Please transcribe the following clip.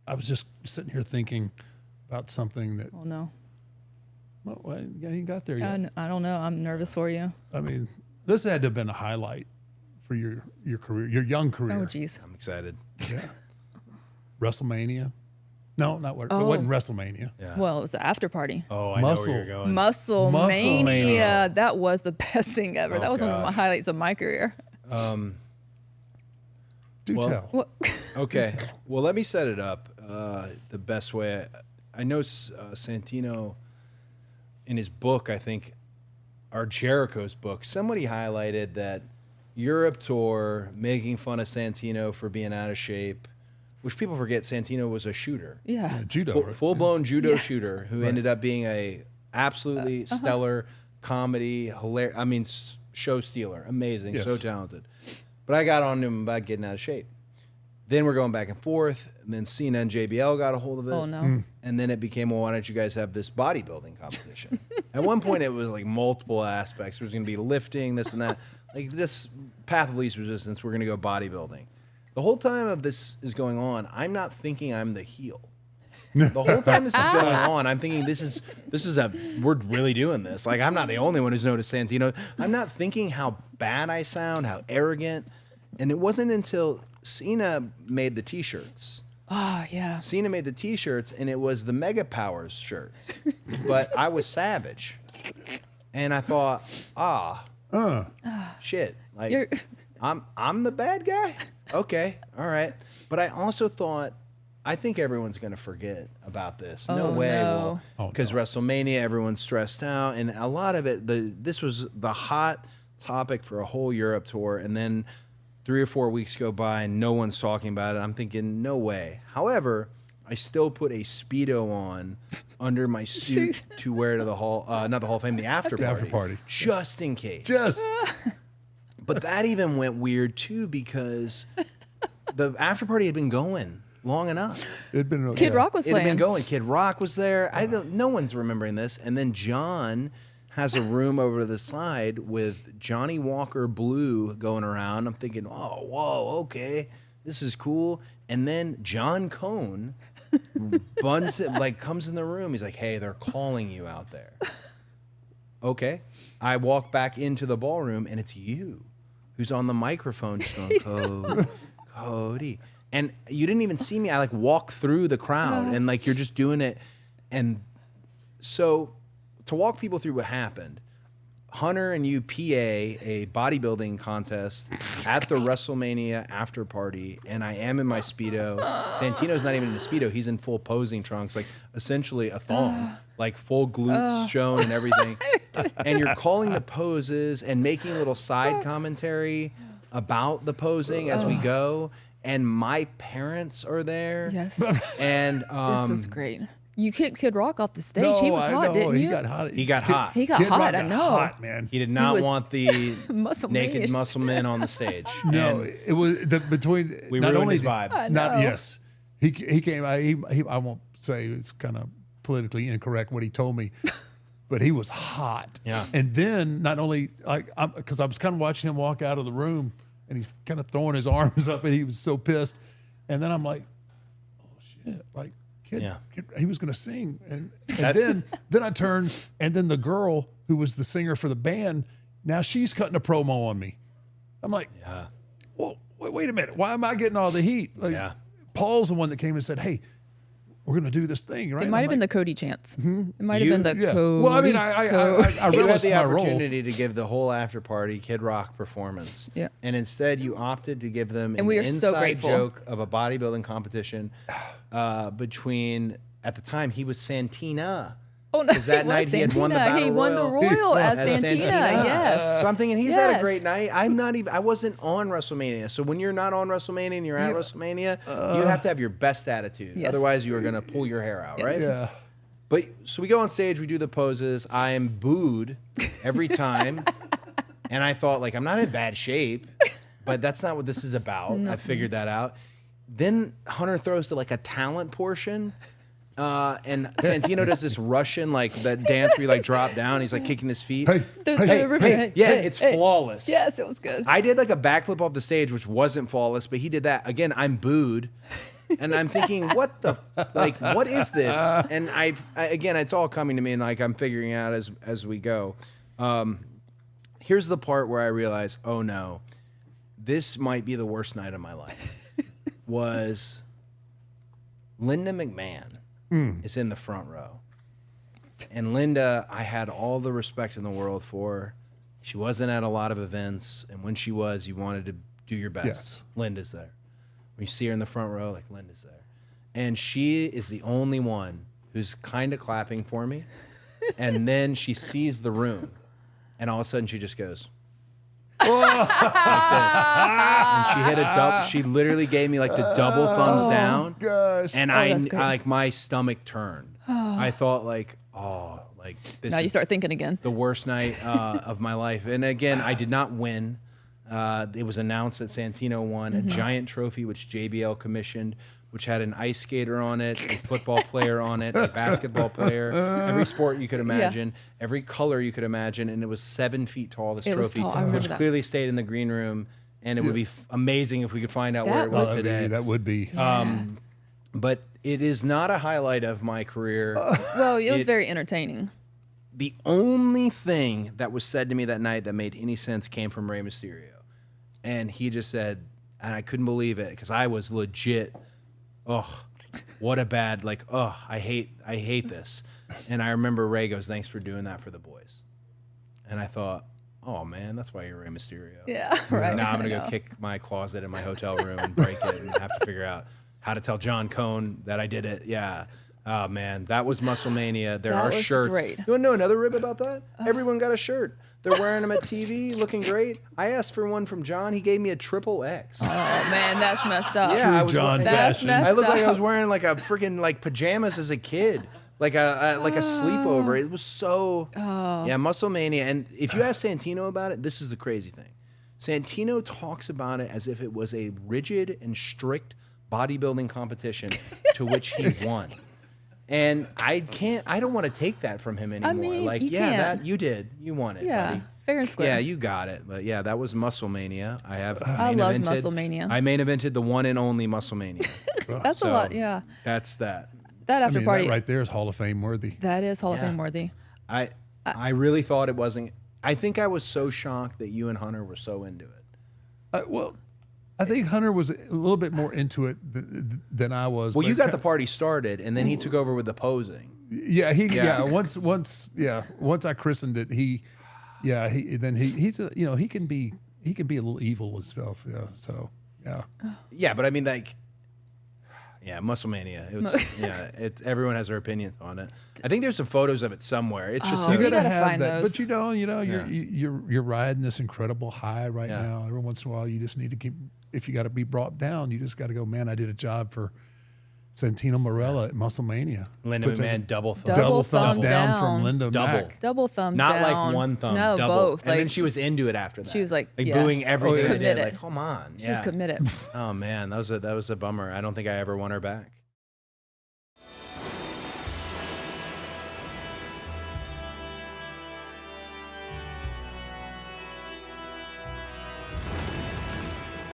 I was just sitting here thinking about something that. Oh no. Well, you got there yet. I don't know. I'm nervous for you. I mean, this had to have been a highlight for your career, your young career. Oh jeez. I'm excited. Yeah. WrestleMania. No, not what. It Oh. wasn't WrestleMania. Yeah. Well, it was the after party. Oh, I know Muscle. where you're going. Muscle Muscle Mania. Mania. That was the best thing ever. Oh, that was one of my gosh. highlights of my career. Do Well, tell. What? Okay. Well, let me set it up the best way. I know Santino, in his book, I think, or Jericho's book, somebody highlighted that Europe tour making fun of Santino for being out of shape, which people forget Santino was a shooter. Yeah. Judo. right? Full-blown judo Yeah. shooter who ended up being a absolutely stellar comedy, hilarious, I mean, show stealer. Amazing. Yes. So talented. But I got on to him about getting out of shape. Then we're going back and forth. And then Cena and JBL got a hold of it. Oh no. And then it became, well, why don't you guys have this bodybuilding competition? At one point, it was like multiple aspects. There was going to be lifting, this and that. Like this path of least resistance, we're going to go bodybuilding. The whole time of this is going on, I'm not thinking I'm the heel. The whole time this is going on, I'm thinking we're really doing this. Like, I'm not the only one who's noticed Santino. I'm not thinking how bad I sound, how arrogant. And it wasn't until Cena made the T-shirts. Oh yeah. Cena made the T-shirts, and it was the Mega Powers shirts. But I was Savage. And I thought, shit. Like, You're- I'm the bad guy? Okay, all right. But I also thought, I think everyone's going to forget about this. No Oh, way. no. Because WrestleMania, everyone's stressed out. And a lot of it, this was the hot topic for a whole Europe tour. And then 3 or 4 weeks go by and no one's talking about it. I'm thinking, no way. However, I still put a Speedo on under my suit to wear to the Hall, not the Hall of Fame, the after party. after party. Just in case. Just. But that even went weird too because the after party had been going long enough. It'd been Kid Rock was It had playing. been going. Kid Rock was there. No one's remembering this. And then John has a room over to the side with Johnny Walker Blue going around. I'm thinking, oh, whoa, okay, this is cool. And then John Cone comes in the room. He's like, hey, they're calling you out there. Okay. I walk back into the ballroom, and it's you who's on the microphone just going, Cody. And you didn't even see me. I walk through the crowd, and you're just doing it. And so to walk people through what happened, Hunter and you PA a bodybuilding contest at the WrestleMania after party, and I am in my Speedo. Santino's not even in a Speedo. He's in full posing trunks, essentially a thong, full glutes shown and everything. And you're calling the poses and making little side commentary about the posing as we go. And my parents are there. Yes. And This was great. You kicked Kid Rock off the stage. No, he was I hot, know. didn't He you? got hot. he got hot. He got Kid hot. Rock I got know. hot, man. He did not was want the Muscle naked Mania. muscle men on the stage. No, And it was we not ruined only his vibe. I Not know. yes, he came. I won't say it's kind of politically incorrect what he told me, but he was hot. Yeah. And then not only because I was kind of watching him walk out of the room, and he's kind of throwing his arms up, and he was so pissed. And then I'm like, oh shit, Yeah. he was going to sing, and then I turned, and then the girl who was the singer for the band, now she's cutting a promo on me. I'm like, Yeah. well, wait a minute, why am I getting all the heat? Yeah. Paul's the one that came and said, hey, we're going to do this thing, right? It might have been the Cody chants. It might have You- been the yeah. Cody. Well, I mean, I You had realized the my role. opportunity to give the whole after party Kid Rock performance. Yeah. And instead you opted to give them And we are so inside grateful. joke of a bodybuilding competition between, at the time, he was Santina. Oh no! Because that it was night he had won the Santina. Battle He won the Royal. Royal as As Santina. Santina. Yes. So I'm thinking he's had a Yes. great night. I wasn't on WrestleMania. So when you're not on WrestleMania and you're at WrestleMania, you have to have your best attitude. Yes. Otherwise you are going to pull your hair out, right? Yeah. But so we go on stage, we do the poses. I am booed every time. And I thought, I'm not in bad shape, but that's not what this is about. I figured that out. Then Hunter throws to a talent portion. And Santino does this Russian, like that dance where you like drop down. He's like kicking his feet. Hey, It's flawless. Yes, it was good. I did like a backflip off the stage, which wasn't flawless, but he did that. Again, I'm booed. And I'm thinking, what is this? And again, it's all coming to me, and like I'm figuring out as we go. Here's the part where I realize, oh no, this might be the worst night of my life. Was Linda McMahon is in the front row. And Linda, I had all the respect in the world for. She wasn't at a lot of events, and when she was, you wanted to do your best. Yes. Linda's there. When you see her in the front row, like Linda's there. And she is the only one who's kind of clapping for me. And then she sees the room, and all of a sudden she just goes like this. And she hit a double. She literally gave me like the double thumbs down. Gosh. And that's great. like my stomach turned. I thought like, like this Now you is start thinking again. the worst night of my life. And again, I did not win. It was announced that Santino won a giant trophy, which JBL commissioned, which had an ice skater on it, a football player on it, a basketball player, every sport you could imagine, every color you could imagine, and it was 7 feet tall, this It was trophy, tall. I remember which that. clearly stayed in the green room, and it would be amazing if we could find out where it was today. That would be. But it is not a highlight of my career. Well, it was very entertaining. The only thing that was said to me that night that made any sense came from Rey Mysterio. And he just said, and I couldn't believe it because I was legit, what a bad, I hate this. And I remember Rey goes, thanks for doing that for the boys. And I thought, oh man, that's why you're Rey Mysterio. Yeah, right. Now I'm I going to go know. kick my closet in my hotel room and break it and have to figure out how to tell John Cone that I did it. Yeah. Oh man, that was Muscle Mania. There That are was shirts. great. You want to know another rib about that? Everyone got a shirt. They're wearing them at TV, looking great. I asked for one from John. He gave me a XXX. Oh man, that's messed up. Yeah, I was John wearing- That's fashion. messed I looked like I up. was wearing like a freaking like pajamas as a kid, like a sleepover. It was so yeah, Muscle Mania. And if you ask Santino about it, this is the crazy thing. Santino talks about it as if it was a rigid and strict bodybuilding competition to which he won. And I don't want to take that from him anymore. mean, like, you yeah, can't. that you did. You won it, Yeah, buddy. fair and square. Yeah, you got it. But yeah, that was Muscle Mania. I loved Muscle Mania. I main evented the one and only Muscle Mania. That's a lot. Yeah, That's that. that I after mean, party. that right there is Hall of Fame worthy. That is Hall of Yeah. Fame worthy. I really thought it wasn't. I think I was so shocked that you and Hunter were so into it. Well, I think Hunter was a little bit more into it than I was. Well, but you got the party started, and then he took over with the posing. Yeah. Once I christened it, he's a, he can be a little evil himself. Yeah. So yeah. Yeah, but I mean, like, yeah, Muscle Mania. Everyone has their opinions on it. I think there's some photos of it somewhere. It's just Oh, You we gotta gotta have find that, those. but you're riding this incredible high right Yeah. now. Every once in a while, you just need to keep. If you got to be brought down, you just got to go. Man, I did a job for Santino Marella at Muscle Mania. Linda Puts a McMahon double thumb. double thumbs thumbs down down. from Linda Double. Mac. Double thumbs Not down. like one thumb. No, double. both. And then Like, she was into it after that. She was like, yeah. booing everything I did. Committed. Like, come on. she was committed. Oh man, that was a bummer. I don't think I ever won her back.